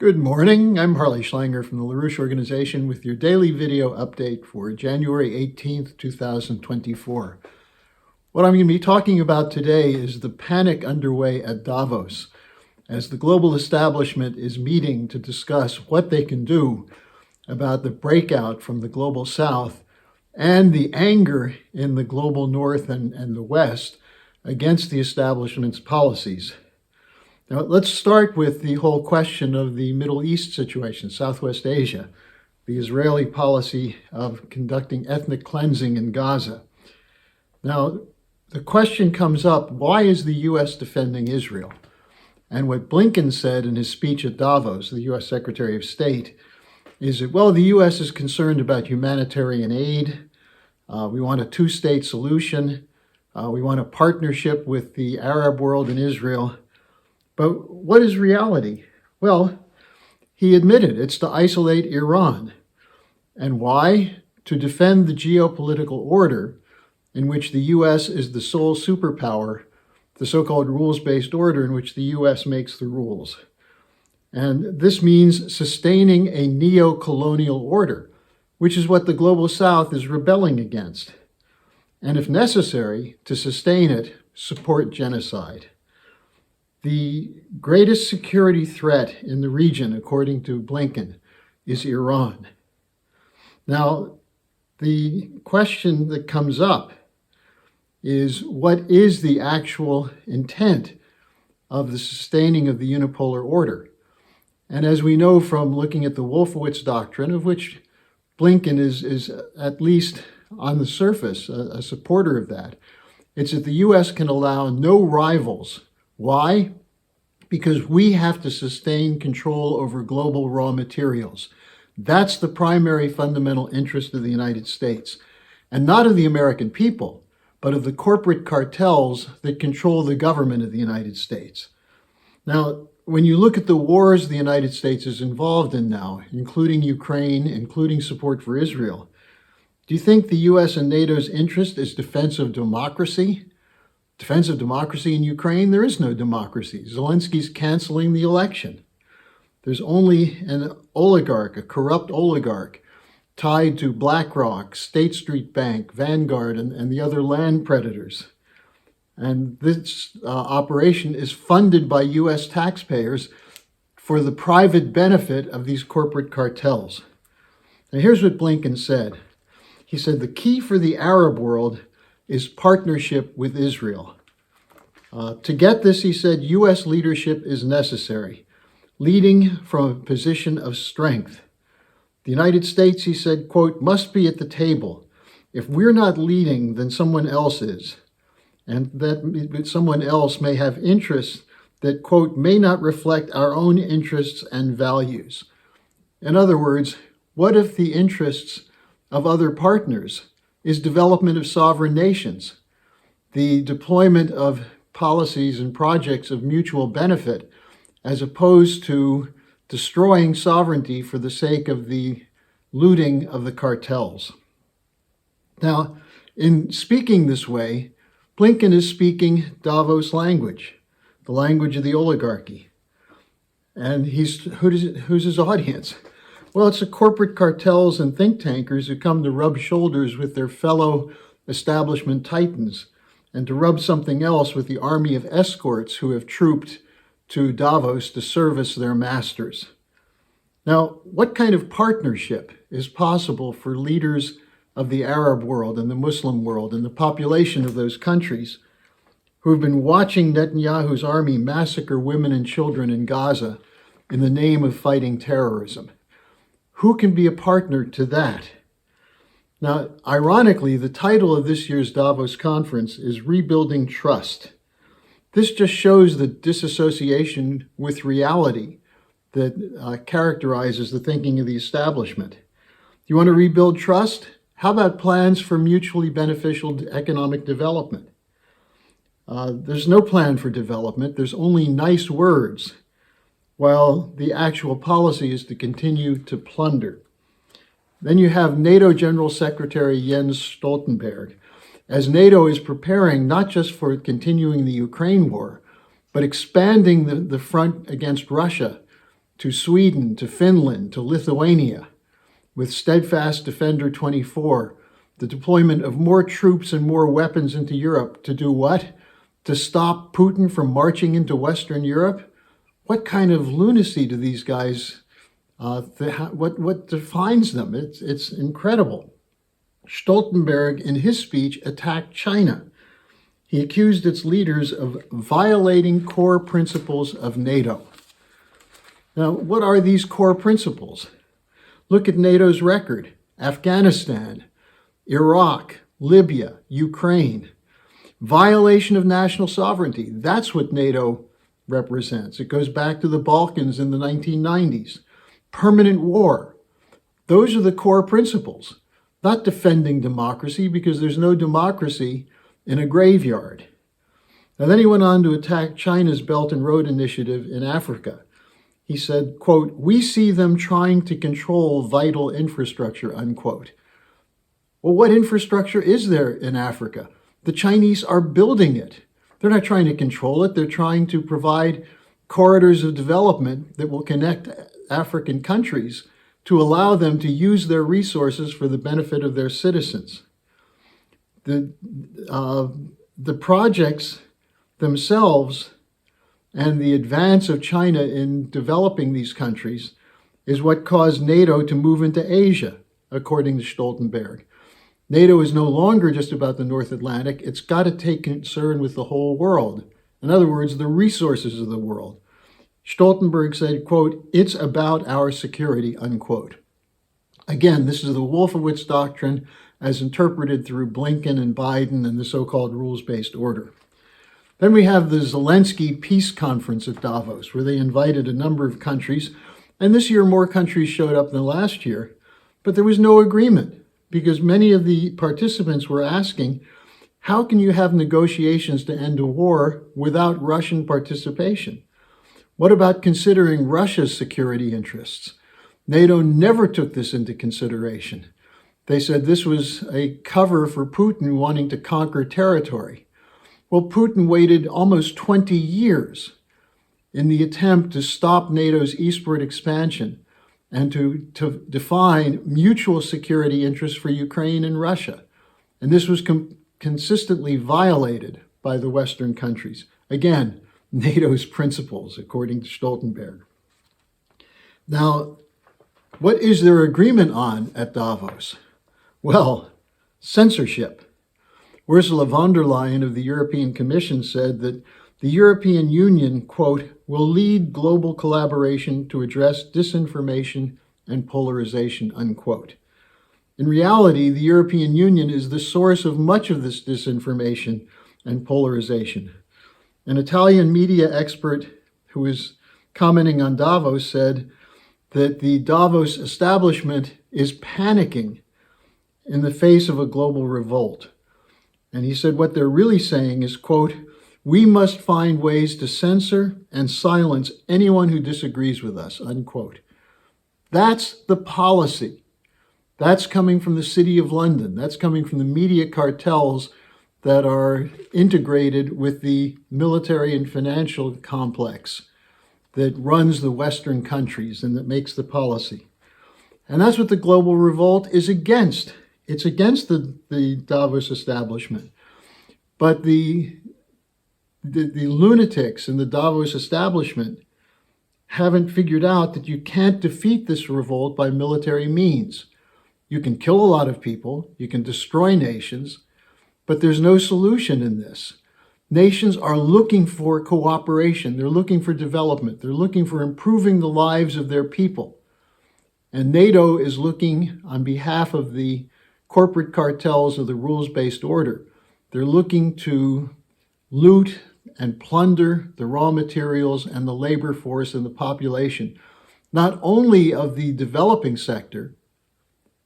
Good morning. I'm harleysch from the LaRouche organization with your daily video update for January 18th, 2024. What I'm going to be talking about today is the panic underway at Davos as the global establishment is meeting to discuss what they can do about the breakout from the global south and the anger in the global north and the west against the establishment's policies. Now, let's start with the whole question of the Middle East situation, Southwest Asia, the Israeli policy of conducting ethnic cleansing in Gaza. Now, the question comes up, why is the U.S. defending Israel? And what Blinken said in his speech at Davos, the U.S. Secretary of State, is that, well, the U.S. is concerned about humanitarian aid. We want a two-state solution. We want a partnership with the Arab world and Israel. But what is reality? Well, he admitted it's to isolate Iran. And why? To defend the geopolitical order in which the U.S. is the sole superpower, the so-called rules-based order in which the U.S. makes the rules. And this means sustaining a neo-colonial order, which is what the global south is rebelling against. And if necessary, to sustain it, support genocide. The greatest security threat in the region, according to Blinken, is Iran. Now, the question that comes up is, what is the actual intent of the sustaining of the unipolar order? And as we know from looking at the Wolfowitz doctrine, of which Blinken is at least on the surface a supporter of that, it's that the U.S. can allow no rivals. Why? Because we have to sustain control over global raw materials. That's the primary fundamental interest of the United States, and not of the American people, but of the corporate cartels that control the government of the United States. Now, when you look at the wars the United States is involved in now, including Ukraine, including support for Israel, do you think the U.S. and NATO's interest is defense of democracy? Defense of democracy in Ukraine? There is no democracy. Zelensky's canceling the election. There's only an oligarch, a corrupt oligarch, tied to BlackRock, State Street Bank, Vanguard, and the other land predators. And this operation is funded by U.S. taxpayers for the private benefit of these corporate cartels. Now, here's what Blinken said. He said, the key for the Arab world is partnership with Israel. To get this, he said, U.S. leadership is necessary, leading from a position of strength. The United States, he said, quote, must be at the table. If we're not leading, then someone else is. And that someone else may have interests that, quote, may not reflect our own interests and values. In other words, what if the interests of other partners is development of sovereign nations, the deployment of policies and projects of mutual benefit, as opposed to destroying sovereignty for the sake of the looting of the cartels? Now, in speaking this way, Blinken is speaking Davos language, the language of the oligarchy. And who's his audience? Well, it's the corporate cartels and think tankers who come to rub shoulders with their fellow establishment titans and to rub something else with the army of escorts who have trooped to Davos to service their masters. Now, what kind of partnership is possible for leaders of the Arab world and the Muslim world and the population of those countries who have been watching Netanyahu's army massacre women and children in Gaza in the name of fighting terrorism? Who can be a partner to that? Now, ironically, the title of this year's Davos conference is Rebuilding Trust. This just shows the disassociation with reality that characterizes the thinking of the establishment. You want to rebuild trust? How about plans for mutually beneficial economic development? There's no plan for development. There's only nice words, while the actual policy is to continue to plunder. Then you have NATO General Secretary Jens Stoltenberg, as NATO is preparing not just for continuing the Ukraine war, but expanding the front against Russia to Sweden, to Finland, to Lithuania, with Steadfast Defender 24, the deployment of more troops and more weapons into Europe to do what? To stop Putin from marching into Western Europe? What kind of lunacy do these guys, what defines them? It's incredible. Stoltenberg, in his speech, attacked China. He accused its leaders of violating core principles of NATO. Now, what are these core principles? Look at NATO's record. Afghanistan, Iraq, Libya, Ukraine. Violation of national sovereignty. That's what NATO represents. It goes back to the Balkans in the 1990s. Permanent war. Those are the core principles. Not defending democracy, because there's no democracy in a graveyard. Now, then he went on to attack China's Belt and Road Initiative in Africa. He said, quote, "We see them trying to control vital infrastructure," unquote. Well, what infrastructure is there in Africa? The Chinese are building it. They're not trying to control it. They're trying to provide corridors of development that will connect African countries to allow them to use their resources for the benefit of their citizens. The projects themselves and the advance of China in developing these countries is what caused NATO to move into Asia, according to Stoltenberg. NATO is no longer just about the North Atlantic. It's got to take concern with the whole world. In other words, the resources of the world. Stoltenberg said, quote, "It's about our security," unquote. Again, this is the Wolfowitz doctrine as interpreted through Blinken and Biden and the so-called rules-based order. Then we have the Zelensky Peace Conference at Davos, where they invited a number of countries. And this year, more countries showed up than last year. But there was no agreement, because many of the participants were asking, how can you have negotiations to end a war without Russian participation? What about considering Russia's security interests? NATO never took this into consideration. They said this was a cover for Putin wanting to conquer territory. Well, Putin waited almost 20 years in the attempt to stop NATO's eastward expansion and to define mutual security interests for Ukraine and Russia. And this was consistently violated by the Western countries. Again, NATO's principles, according to Stoltenberg. Now, what is their agreement on at Davos? Well, censorship. Ursula von der Leyen of the European Commission said that the European Union, quote, "will lead global collaboration to address disinformation and polarization," unquote. In reality, the European Union is the source of much of this disinformation and polarization. An Italian media expert who was commenting on Davos said that the Davos establishment is panicking in the face of a global revolt. And he said what they're really saying is, quote, "We must find ways to censor and silence anyone who disagrees with us," unquote. That's the policy. That's coming from the City of London. That's coming from the media cartels that are integrated with the military and financial complex that runs the Western countries and that makes the policy. And that's what the global revolt is against. It's against the Davos establishment. But the lunatics in the Davos establishment haven't figured out that you can't defeat this revolt by military means. You can kill a lot of people, you can destroy nations, but there's no solution in this. Nations are looking for cooperation, they're looking for development, they're looking for improving the lives of their people. And NATO is looking on behalf of the corporate cartels of the rules-based order. They're looking to loot and plunder the raw materials and the labor force and the population, not only of the developing sector,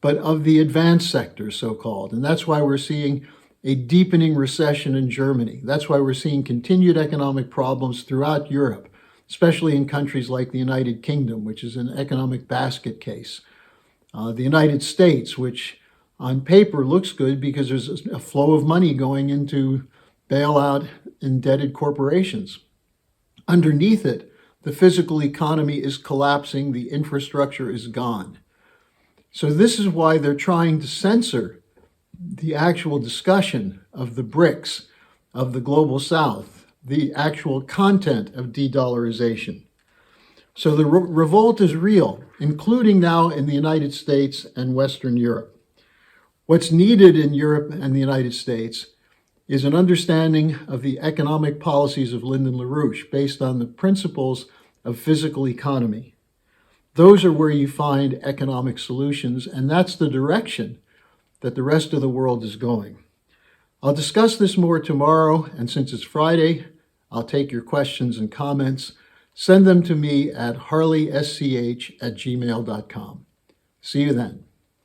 but of the advanced sector, so-called. And that's why we're seeing a deepening recession in Germany. That's why we're seeing continued economic problems throughout Europe, especially in countries like the United Kingdom, which is an economic basket case. The United States, which on paper looks good because there's a flow of money going into bailout indebted corporations. Underneath it, The physical economy is collapsing. The infrastructure is gone. So this is why they're trying to censor the actual discussion of the BRICS, of the Global South, the actual content of de-dollarization. So the revolt is real, including now in the United States and Western Europe. What's needed in Europe and the United States is an understanding of the economic policies of Lyndon LaRouche based on the principles of physical economy. Those are where you find economic solutions, and that's the direction that the rest of the world is going. I'll discuss this more tomorrow, and since it's Friday, I'll take your questions and comments. Send them to me at harleysch@gmail.com. See you then.